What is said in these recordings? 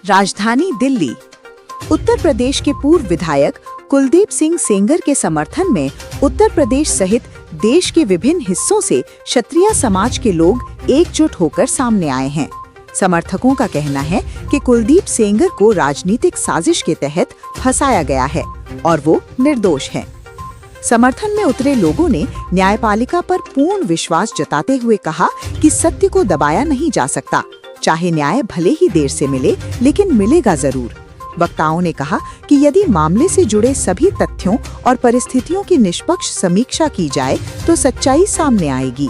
राजधानी दिल्ली। उत्तर प्रदेश के पूर्व विधायक कुलदीप सिंह सेंगर के समर्थन में उत्तर प्रदेश सहित देश के विभिन्न हिस्सों से क्षत्रिय समाज के लोग एकजुट होकर सामने आए हैं। समर्थकों का कहना है कि कुलदीप सेंगर को राजनीतिक साजिश के तहत फंसाया गया है और वो निर्दोष हैं। समर्थन में उतरे लोगों ने न्यायपालिका पर पूर्ण विश्वास जताते हुए कहा कि सत्य को दबाया नहीं जा सकता, चाहे न्याय भले ही देर से मिले लेकिन मिलेगा जरूर। वक्ताओं ने कहा कि यदि मामले से जुड़े सभी तथ्यों और परिस्थितियों की निष्पक्ष समीक्षा की जाए तो सच्चाई सामने आएगी।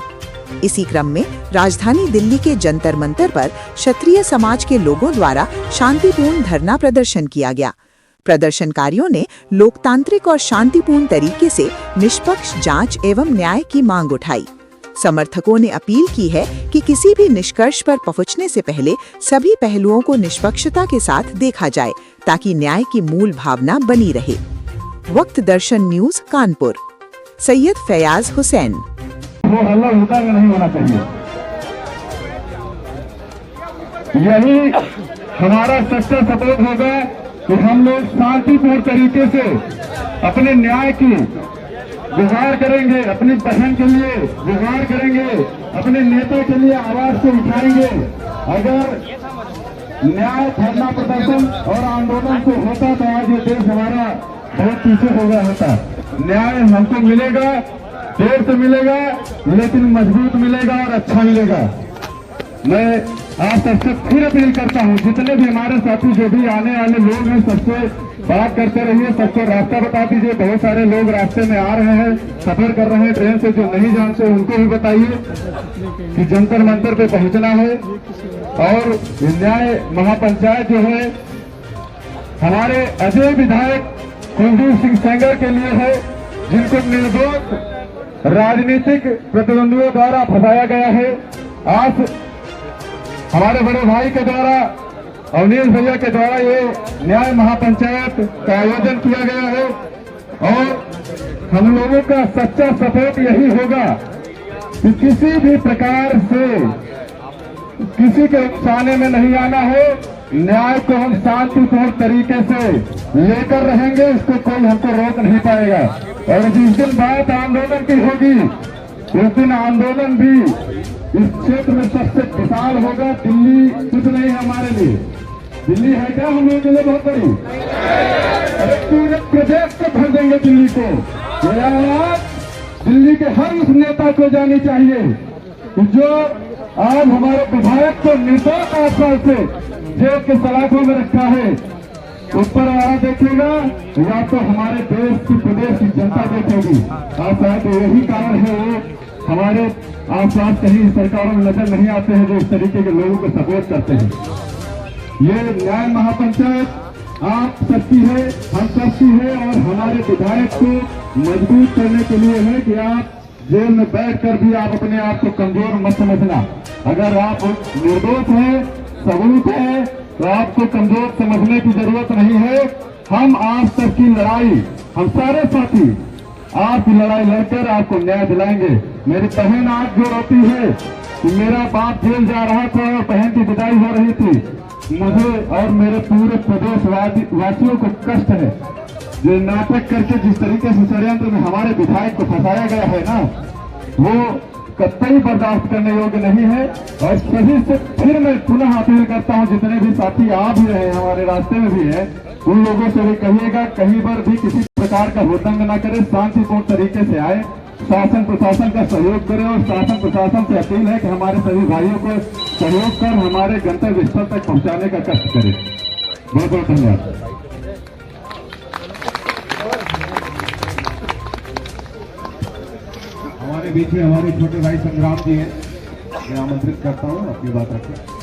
इसी क्रम में राजधानी दिल्ली के जंतर मंतर पर क्षत्रिय समाज के लोगों द्वारा शांतिपूर्ण धरना प्रदर्शन किया गया। प्रदर्शनकारियों ने लोकतांत्रिक और शांतिपूर्ण तरीके से निष्पक्ष जांच एवं न्याय की मांग उठाई। समर्थकों ने अपील की है कि किसी भी निष्कर्ष पर पहुंचने से पहले सभी पहलुओं को निष्पक्षता के साथ देखा जाए ताकि न्याय की मूल भावना बनी रहे। वक्त दर्शन न्यूज कानपुर। सैयद फैयाज हुसैन। वो हल्ला होता नहीं होना चाहिए, यही हमारा सच्चा सपोर्ट होगा कि हम लोग शांतिपूर्ण तरीके से अपने न्याय की गुहार करेंगे, अपनी बहन के लिए गुहार करेंगे, अपने नेता के लिए आवाज को उठाएंगे। अगर न्याय धरना प्रदर्शन और आंदोलन से होता तो आज ये देश हमारा बहुत पीछे हो गया होता। न्याय हमको मिलेगा, देर से मिलेगा लेकिन मजबूत मिलेगा और अच्छा मिलेगा। मैं आप सबसे फिर अपील करता हूं, जितने भी हमारे साथी जो भी आने वाले लोग हैं सबसे बात करते रहिए, सबको रास्ता बता दीजिए। बहुत सारे लोग रास्ते में आ रहे हैं, सफर कर रहे हैं ट्रेन से, जो नहीं जानते उनको भी बताइए कि जंतर मंतर पे पहुंचना है। और न्याय महापंचायत जो है हमारे अजय विधायक कुलदीप सिंह सेंगर के लिए है, जिनको निर्दोष राजनीतिक प्रतिद्वंदियों द्वारा फंसाया गया है। आज हमारे बड़े भाई के द्वारा, अवनीश भैया के द्वारा ये न्याय महापंचायत का आयोजन किया गया है और हम लोगों का सच्चा सपोर्ट यही होगा कि किसी भी प्रकार से किसी के उकसाने में नहीं आना है। न्याय को हम शांतिपूर्ण तरीके से लेकर रहेंगे, इसको कोई हमको रोक नहीं पाएगा। और जिस दिन बात आंदोलन की होगी उस दिन आंदोलन भी इस क्षेत्र में सबसे विशाल होगा। दिल्ली कुछ नहीं हमारे लिए, दिल्ली है क्या हम लोगों के लिए बहुत बड़ी। अरे पूरे प्रदेश को भर देंगे दिल्ली को। यह आवाज दिल्ली के हर उस नेता को जानी चाहिए जो आज हमारे विधायक को निर्दोष 8 साल से जेल के सलाखों में रखा है। उस पर आया देखेगा या तो हमारे देश की प्रदेश की जनता देखेगी। और शायद यही कारण है वो हमारे आसपास कहीं सरकारों में नजर नहीं आते हैं जो इस तरीके के लोगों को सपोर्ट करते हैं। ये न्याय महापंचायत आप सबकी है, हम सबकी है और हमारे विधायक को मजबूत करने के लिए है कि आप जेल में बैठकर भी आप अपने आप को कमजोर मत समझना। अगर आप निर्दोष हैं, सबूत है, तो आपको कमजोर समझने की जरूरत नहीं है। हम आप सबकी लड़ाई, हम सारे साथी आपकी लड़ाई लड़कर आपको न्याय दिलाएंगे। मेरी बहन आज जो रोती है कि मेरा बाप जेल जा रहा था और बहन की विदाई हो रही थी, मुझे और मेरे पूरे प्रदेश वासियों को कष्ट है। जो नाटक करके जिस तरीके से षड्यंत्र में हमारे विधायक को फंसाया गया है ना, वो कतई बर्दाश्त करने योग्य नहीं है। और सभी से फिर मैं पुनः अपील करता हूं, जितने भी साथी आ भी रहे हैं, हमारे रास्ते में भी है, उन लोगों से भी कहिएगा कहीं पर भी किसी प्रकार का हुड़दंग न करें, शांतिपूर्ण तरीके से आए, शासन प्रशासन का सहयोग करें। और शासन प्रशासन से अपील है कि हमारे सभी भाइयों को सहयोग कर हमारे गंतव्य स्थल तक पहुंचाने का कष्ट करें। बहुत बहुत धन्यवाद। हमारे बीच में हमारे छोटे भाई संग्राम जी हैं, मैं आमंत्रित करता हूं, अपनी बात रखें।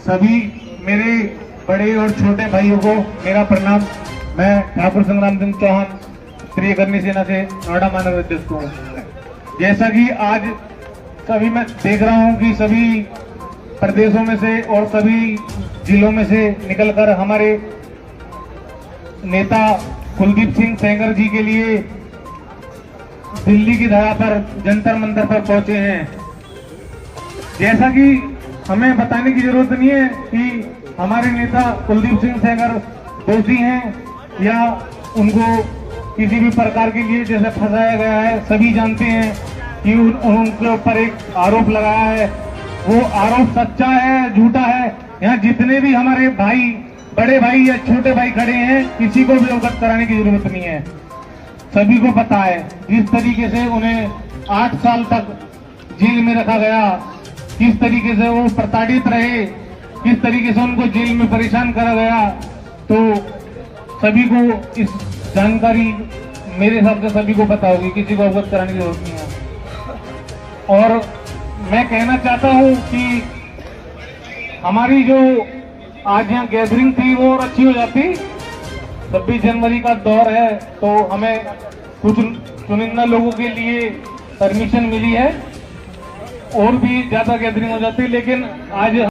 सभी मेरे बड़े और छोटे भाइयों को मेरा प्रणाम। मैं ठाकुर संग्राम सिंह चौहान, प्रिय करनी सेना से नोएडा मानव अध्यक्ष हूँ। जैसा कि आज सभी मैं देख रहा हूँ कि सभी प्रदेशों में से और सभी जिलों में से निकलकर हमारे नेता कुलदीप सिंह सेंगर जी के लिए दिल्ली की धरा पर जंतर मंतर पर पहुंचे हैं। जैसा कि हमें बताने की जरूरत नहीं है कि हमारे नेता कुलदीप सिंह सेंगर दोषी हैं या उनको किसी भी प्रकार के लिए जैसे फंसाया गया है। सभी जानते हैं कि उनके ऊपर एक आरोप लगाया है, वो आरोप सच्चा है झूठा है। यहाँ जितने भी हमारे भाई, बड़े भाई या छोटे भाई खड़े हैं, किसी को भी अवगत कराने की जरूरत नहीं है। सभी को पता है जिस तरीके से उन्हें 8 साल तक जेल में रखा गया, किस तरीके से वो प्रताड़ित रहे, किस तरीके से उनको जेल में परेशान करा गया। तो सभी को इस जानकारी मेरे हिसाब से सभी को पता होगी, किसी को अवगत कराने की जरूरत नहीं है। और मैं कहना चाहता हूं कि हमारी जो आज यहाँ गैदरिंग थी वो और अच्छी हो जाती। 26 जनवरी का दौर है तो हमें कुछ चुनिंदा लोगों के लिए परमिशन मिली है, और भी ज्यादा गैदरिंग हो जाती, लेकिन आज